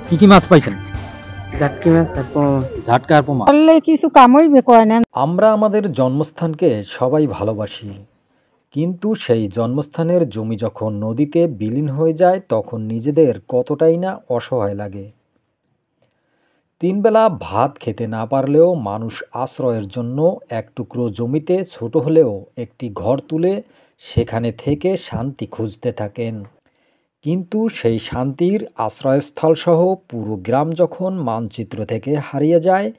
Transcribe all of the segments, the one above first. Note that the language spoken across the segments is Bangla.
কি কি মাছ পাইছেন? জাটকি মাছ আর পোমা মাছ। ঝাটকা আর পোমা। করলে কিছু কাম হইবে কয় না। আমরা আমাদের জন্মস্থানকে সবাই ভালোবাসি, কিন্তু সেই জন্মস্থানের জমি যখন নদীতে বিলীন হয়ে যায় তখন নিজেদের কতটাই না অসহায় লাগে। তিনবেলা ভাত খেতে না পারলেও মানুষ আশ্রয়ের জন্য এক টুকরো জমিতে ছোট হলেও একটি ঘর তুলে সেখানে থেকে শান্তি খুঁজতে থাকেন। কিন্তু সেই শান্তির আশ্রয়স্থলসহ পুরো গ্রাম যখন মানচিত্র থেকে হারিয়ে যায়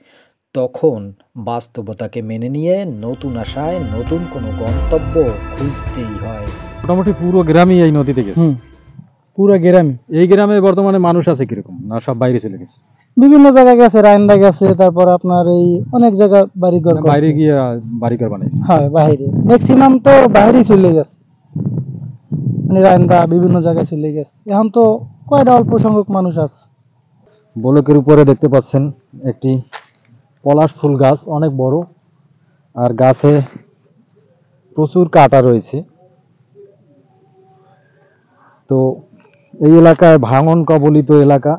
তখন বাস্তবতাকে মেনে নিয়ে নতুন আশায় নতুন কোনো গন্তব্য খুঁজতেই হয়। মোটামুটি পুরো গ্রামই এই নদীতে গেছে। পুরো গ্রামে। এই গ্রামে বর্তমানে মানুষ আছে কিরকম? না সব বাইরে চলে গেছে? বিভিন্ন জায়গায় গেছে, রায়ন্দা গেছে, তারপর আপনার এই অনেক জায়গা বাড়িঘর করছে। বাইরে গিয়ে বাড়িঘর বানাইছে। হ্যাঁ, বাইরে ম্যাক্সিমাম তো বাইরেই চলে গেছে, মানে রায়ন্দা বিভিন্ন জায়গায় চলে গেছে। এখন তো কয়টা অল্প সংখ্যক মানুষ আছে। বলকের উপরে দেখতে পাচ্ছেন একটি পলাশ ফুল গাছ, অনেক বড়, আর গাছে প্রচুর কাঁটা রয়েছে। তো এই এলাকায় ভাঙন কবলিত এলাকা,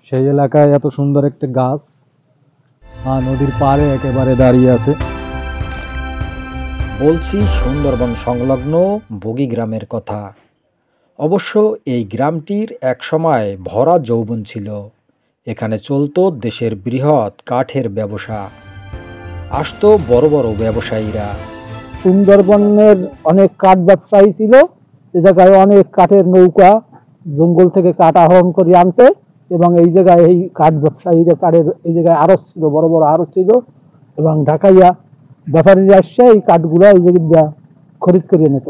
সেই এলাকায় এত সুন্দর একটা গাছ নদীর পাড়ে একেবারে দাঁড়িয়ে আছে। বলছি সুন্দরবন সংলগ্ন বগি গ্রামের কথা। অবশ্য এই গ্রামটির একসময় ভরা যৌবন ছিল। এখানে চলতো দেশের বৃহৎ কাঠের ব্যবসা, আসতো বড় বড় ব্যবসায়ীরা। সুন্দরবনের অনেক কাঠ ব্যবসায়ী ছিল, এ জায়গায় অনেক কাঠের নৌকা জঙ্গল থেকে কাঠ আহরণ করে আনতে, এবং এই জায়গায় এই কাঠ ব্যবসায়ীরা কাঠের এই জায়গায় আড়ত ছিল, বড় বড় আড়ত ছিল, এবং ঢাকাইয়া ব্যাপারীরা আসছে এই কাঠগুলো এই জায়গায় খরিদ করে নিত।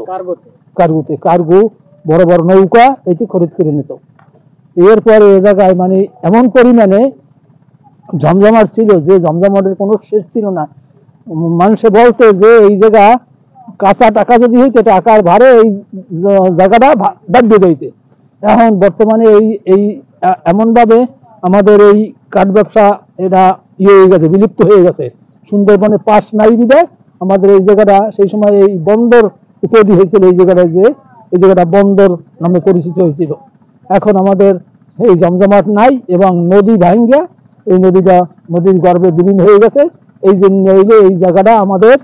কার্গোতে কার্গো বড় বড় নৌকা এটি খরিদ করে নিত। এরপরে এ জায়গায় মানে এমন পরিমাণে জমজমাট ছিল যে জমজমাটের কোনো শেষ ছিল না। মানুষে বলতে যে এই জায়গা কাঁচা টাকা যদি হইতে টাকার ভারে এই জায়গাটা দাঁড়িয়ে যাইতে। এখন বর্তমানে এই এমনভাবে আমাদের এই কাঠ ব্যবসা এটা হয়ে গেছে, বিলুপ্ত হয়ে গেছে। সুন্দরবনে পাশ নাই বিধায় আমাদের এই জায়গাটা সেই সময় এই বন্দর উপাধি হয়েছিল, এই জায়গাটা যে এই জায়গাটা বন্দর নামে পরিচিত হয়েছিল। এখন আমাদের এই জমজমাট নাই এবং নদী ভাঙ্গা এই নদীর গর্ভে বিলীন হয়ে গেছে। এই জন্য এই জায়গাটা আমাদের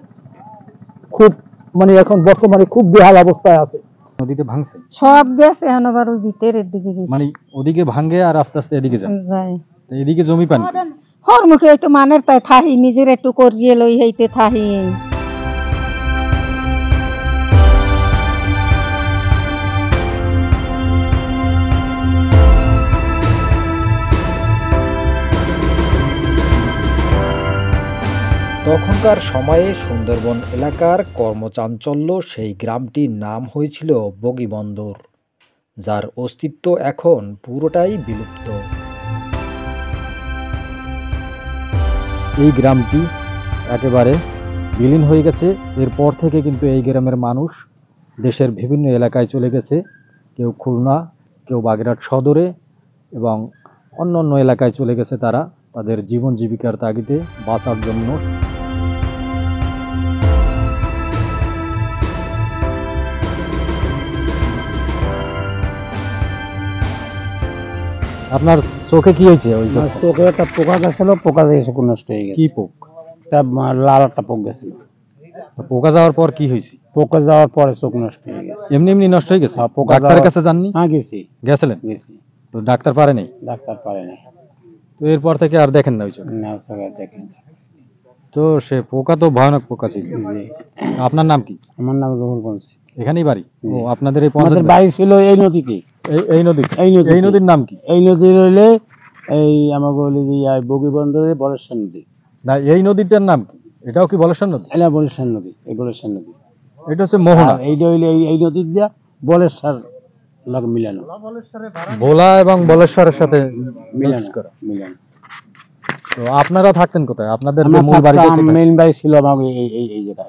খুব মানে এখন বর্তমানে খুব বেহাল অবস্থায় আছে। নদীতে ভাঙছে সব গেছে, এখন আবার ওই ভিতরের দিকে গেছে। মানে ওদিকে ভাঙে আর আস্তে আস্তে এদিকে যায়। তো এদিকে জমি পানি হর মুখে একটু মানের তাই থাহি, নিজের একটু করিয়ে লই হইতে থাহি। তখনকার সময়ে সুন্দরবন এলাকার কর্মচাঞ্চল্য সেই গ্রামটির নাম হয়েছিল বগিবন্দর, যার অস্তিত্ব এখন পুরোটাই বিলুপ্ত। এই গ্রামটি একেবারে বিলীন হয়ে গেছে। এরপর থেকে কিন্তু এই গ্রামের মানুষ দেশের বিভিন্ন এলাকায় চলে গেছে, কেউ খুলনা, কেউ বাগেরহাট সদরে এবং অন্য অন্য এলাকায় চলে গেছে তারা তাদের জীবন জীবিকার তাগিদে বাঁচার জন্য। আপনার চোখে কি হয়েছে? ওই চোখে একটা পোকা গেছিল, পোকা দিয়ে নষ্ট হয়ে গেছে। কি পোক? একটা লাল একটা পোক গেছিল। পোকা যাওয়ার পর কি হয়েছে? পোকা যাওয়ার পরে চোখ নষ্ট হয়ে গেছে। এমনি এমনি নষ্ট হয়ে গেছে? ডাক্তারের কাছে যাননি? হ্যাঁ গেছি। গেছিলেন? গেছি। তো ডাক্তার পারে নাই? ডাক্তার পারে নাই। তো এরপর থেকে আর দেখেন না ওই চোখ? না, চোখে দেখেন। তো সে পোকা তো ভয়ানক পোকা ছিল। আপনার নাম কি? আমার নাম রুহুল বংশী। এখানেই বাড়ি? ও, আপনাদের এই আমাদের বাড়ি ছিল এই নদীতে। এই নদী? এই নদীর নাম কি? এই নদী হইলে এই আমাকে বলি বগিবন্দরের বলেশ্বর নদী। না, এই নদীটার নাম কি? এটাও কি বলেশ্বর নদী? এটা বলেশ্বর নদী। এই বলেশ্বর নদী এটা হচ্ছে মোহনা। এইটা হইলে এই নদী দিয়া বলেশ্বর লাগে মিলানো। ভোলা এবং বলেশ্বরের সাথে মিক্স করা। মিলানো। তো আপনারা থাকতেন কোথায়? আপনাদের মূল বাড়ি মেইন বাড়ি ছিল আমার এই জায়গা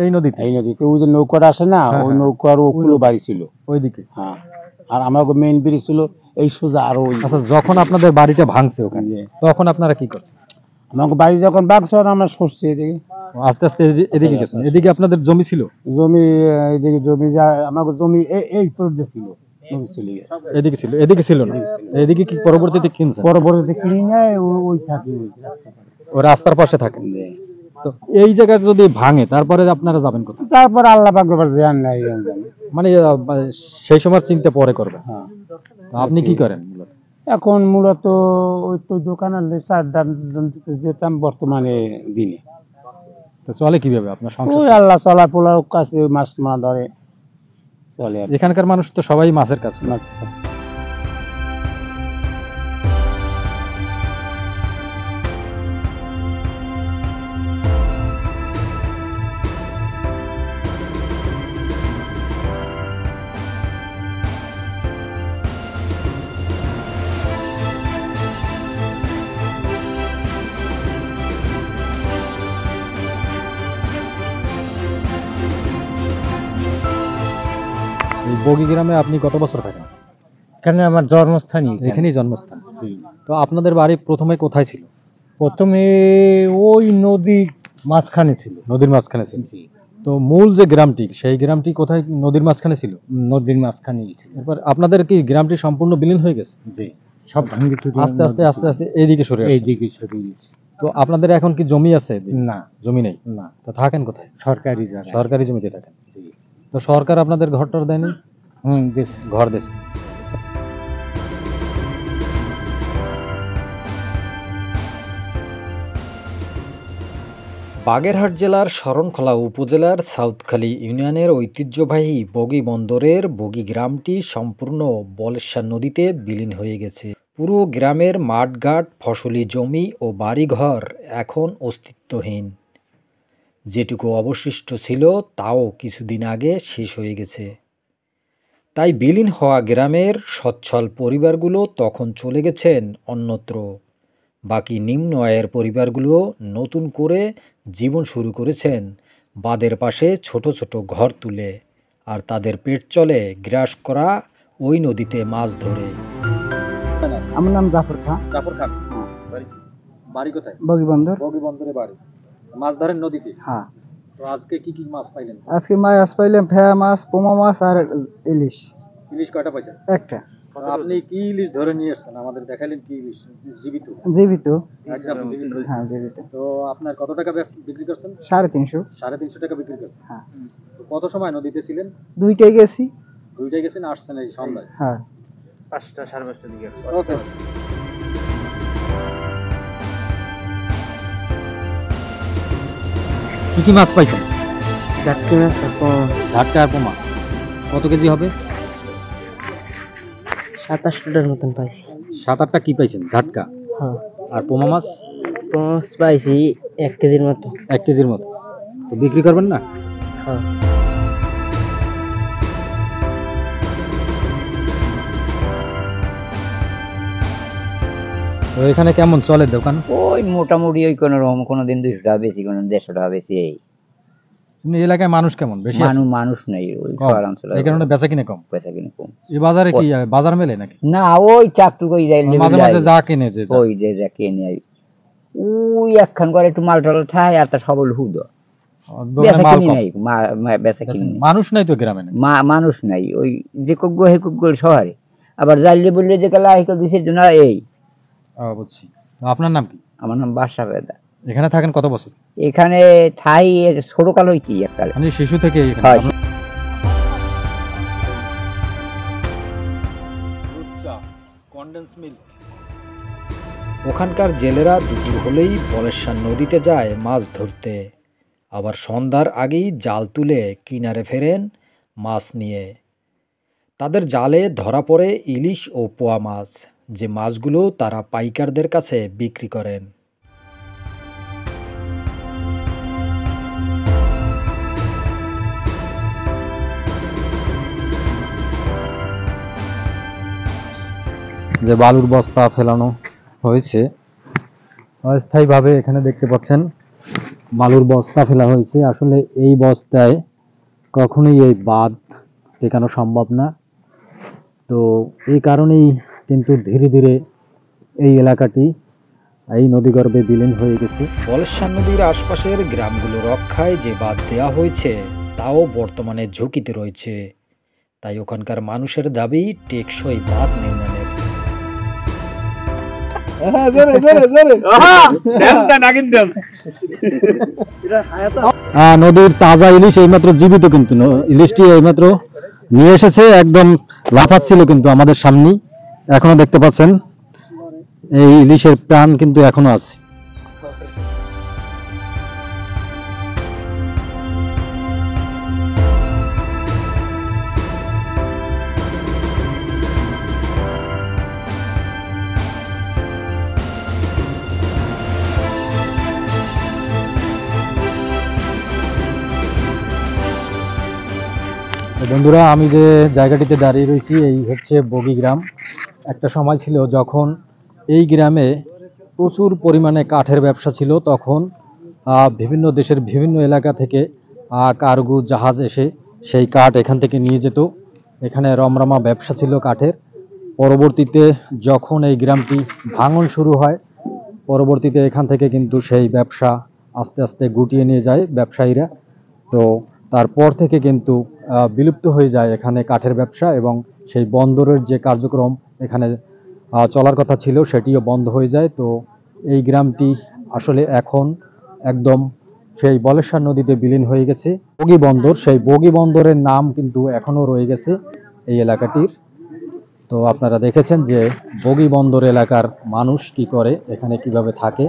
এই নদীতে? এই নদীতে ওই যে নৌকাটা আসে না, ওই নৌকার ওগুলো বাড়ি ছিল ওইদিকে। হ্যাঁ, আর আমার মেইন বাড়ি ছিল এই সোজা। আর ওই আচ্ছা, যখন আপনাদের বাড়িটা ভাঙছে ওখানে তখন আপনারা কি করছেন? আমাকে বাড়ি যখন ভাঙছে আমরা সরছি এদিকে, আস্তে আস্তে এদিকে গেছেন। এদিকে আপনাদের জমি ছিল? জমি এদিকে জমি যা আমাকে জমি এই পর্যন্ত ছিল। চলে গেছে। এদিকে ছিল না, এদিকে কি পরবর্তীতে কিনছে? পরবর্তীতে কিনে নেয় ওই থাকে ওই ও রাস্তার পাশে থাকে। তো এই জায়গা যদি ভাঙে তারপরে আপনারা যাবেন কোথায়? তারপর আল্লাহ পাক ব্যাপার জান নাই মানে সেই সময় চিন্তা পরে করবে। হ্যাঁ। তো আপনি কি করেন মূলত? এখন মূলত ওই তো দোকানের চার দাম যেতাম বর্তমানে দিনে। তো চলে কিভাবে আপনার ওই সংসার? আল্লাহ চলা পোলার কাছে মাছ মাছ ধরে চলে আর কি। এখানকার মানুষ তো সবাই মাছের কাছে। মাছ কাছে। এই বগি গ্রামে আপনি কত বছর থাকেন? এখানে আমার জন্মস্থানই এখানেই জন্মস্থান। তো আপনাদের বাড়ি প্রথমে কোথায় ছিল? প্রথমে ওই নদীর মাঝখানে ছিল। নদীর মাঝখানে ছিল। তো মূল যে গ্রামটি, সেই গ্রামটি কোথায়? নদীর মাঝখানে ছিল। নদীর মাঝখানেই ছিল। এরপর আপনাদের কি গ্রামটি সম্পূর্ণ বিলীন হয়ে গেছে? জি, সব ভাঙে চুরে আস্তে আস্তে আস্তে আস্তে এইদিকে সরে আসছে। এইদিকে সরে গেছে। তো আপনাদের এখন কি জমি আছে এদিকে? না, জমি নেই। না, তো থাকেন কোথায়? সরকারি জায়গা। সরকারি জমিতে থাকেন। তো সরকার আপনাদের ঘরটর দেয়নি? দেশ ঘর দেশ। বাগেরহাট জেলার শরণখোলা উপজেলার সাউথখালী ইউনিয়নের ঐতিহ্যবাহী বগি বন্দরের বগি গ্রামটি সম্পূর্ণ বলেশ্বর নদীতে বিলীন হয়ে গেছে। পুরো গ্রামের মাঠঘাট, ফসলি জমি ও বাড়িঘর এখন অস্তিত্বহীন। যেটুকু অবশিষ্ট ছিল তাও কিছুদিন আগে শেষ হয়ে গেছে। তাই বিলীন হওয়া গ্রামের সচ্ছল পরিবারগুলো তখন চলে গেছেন অন্যত্র। বাকি নিম্ন আয়ের পরিবারগুলো নতুন করে জীবন শুরু করেছেন বাঁধের পাশে ছোট ছোট ঘর তুলে, আর তাদের পেট চলে গ্রাস করা ওই নদীতে মাছ ধরে। আমার নাম জাফর খান। জাফর খান। বাড়ি কোথায়? বগি বন্দর। বগি বন্দরে বাড়ি। মাছ ধরেন নদীতে? হ্যাঁ। তো আজকে কি কি মাছ পাইলেন? আজকে মাছ পাইলাম ভেয়া মাছ, পোমা মাছ আর ইলিশ। ইলিশ কয়টা পাইছেন? একটা। আপনি কি ইলিশ ধরে নিয়ে এসেছেন? আমাদের দেখালেন কি ইলিশ? জীবিত? জীবিত। একদম জীবিত। হ্যাঁ, জীবিত। তো আপনার কত টাকা বিক্রি করছেন? 350। 350 টাকা বিক্রি করছেন। হ্যাঁ। তো কত সময় নদীতে ছিলেন? দুইটাই গেছি। দুইটাই গেছেন, আসছেন এই সন্ধ্যায়? হ্যাঁ। 5টা 5:30 দিকে। ওকে। কি কি মাছ পাইছেন? ঝাটকা মাছ আর পোমা। ঝাটকা আর পোমা। কত কেজি হবে? 27টার মতন পাইছি। 7-8টা কি পাইছেন? ঝাটকা। হ্যাঁ। আর পোমা মাছ? পোমা মাছ পাইছি 1 কেজির মতো। 1 কেজির মতো। তো বিক্রি করবেন না? হ্যাঁ। তো এখানে কেমন চলে দোকান? ওই মোটামুটি ওই কোনো রকম কোনোদিন 200 টাকা বেশি, কোনো 150 টাকা বেশি। এই আপনি এলাকায় মানুষ কেমন? বেশি আছে? মানুষ নেই ওই কম? শহর অঞ্চলে, এই কারণে বেচা কিনে কম? পয়সা কিনে কম। এই বাজারে কি বাজার মেলে নাকি? না, ওই চাকটু কই যাই মাঝে মাঝে যা কিনে যে ওই যে যা কিনে আই ওই একখান করে একটু মাল টাল ঠাই আর তা সবল হুদ বেচা কিনি নাই, বেচা কিনি নাই। মানুষ নাই তো গ্রামে? মানুষ নাই, ওই যে কুগ্গ হে কুগ্গ শহরে। আবার জানলে বললে যে গেলা এই দুইশের জন্য এই। বুঝছি। আপনার নাম কি? আমার নাম বাদশা বেদা। এখানে থাকেন কত বছর? এখানে ঠাই ছোট কাল হইছি এককালে, মানে শিশু থেকে এখানে? হয়। ওখানকার জেলেরা দুপুর হলেই বলেশ্বর নদীতে যায় মাছ ধরতে, আবার সন্ধ্যার আগেই জাল তুলে কিনারে ফেরেন মাছ নিয়ে। তাদের জালে ধরা পড়ে ইলিশ ও পোয়া মাছ, যে মাছগুলো তারা পাইকারদের কাছে বিক্রি করেন। যে বালুর বস্তা ফেলানো হয়েছে অস্থায়ীভাবে, এখানে দেখতে পাচ্ছেন বালুর বস্তা ফেলা হয়েছে। আসলে এই বস্তায় কখনোই এই বাঁধ টেকানো সম্ভব না। তো এই কারণেই কিন্তু ধীরে ধীরে এই এলাকাটি এই নদীগর্ভে বিলীন হয়ে গেছে। বলেশ্বর নদীর আশপাশের গ্রামগুলো রক্ষায় যে বাঁধ দেওয়া হয়েছে তাও বর্তমানে ঝুঁকিতে রয়েছে। তাই ওখানকার মানুষের দাবি টেকসই বাঁধ নির্মাণের। নদীর তাজা ইলিশ এইমাত্র জীবিত, কিন্তু ইলিশটি এইমাত্র নিয়ে এসেছে, একদম লাফাচ্ছিল কিন্তু আমাদের সামনে। এখনো দেখতে পাচ্ছেন এই ইলিশের প্রাণ কিন্তু এখনো আছে। বন্ধুরা, আমি যে জায়গাটিতে দাঁড়িয়ে রয়েছি এই হচ্ছে বগি গ্রাম। একটা সময় ছিল যখন এই গ্রামে প্রচুর পরিমাণে কাঠের ব্যবসা ছিল। তখন বিভিন্ন দেশের বিভিন্ন এলাকা থেকে কার্গো জাহাজ এসে সেই কাঠ এখান থেকে নিয়ে যেত। এখানে রমরমা ব্যবসা ছিল কাঠের। পরবর্তীতে যখন এই গ্রামটি ভাঙন শুরু হয়, পরবর্তীতে এখান থেকে কিন্তু সেই ব্যবসা আস্তে আস্তে গুটিয়ে নিয়ে যায় ব্যবসায়ীরা। তো তারপর থেকে কিন্তু বিলুপ্ত হয়ে যায় এখানে কাঠের ব্যবসা, এবং সেই বন্দরের যে কার্যক্রম এখানে চলার কথা ছিল সেটিও বন্ধ হয়ে যায়। তো এই গ্রামটি আসলে এখন একদম সেই বলেশ্বর নদীতে বিলীন হয়ে গেছে। বগি বন্দর, সেই বগি বন্দরের নাম কিন্তু এখনো রয়ে গেছে এই এলাকাটির। তো আপনারা দেখেছেন যে বগি বন্দর এলাকার মানুষ কি করে, এখানে কিভাবে থাকে।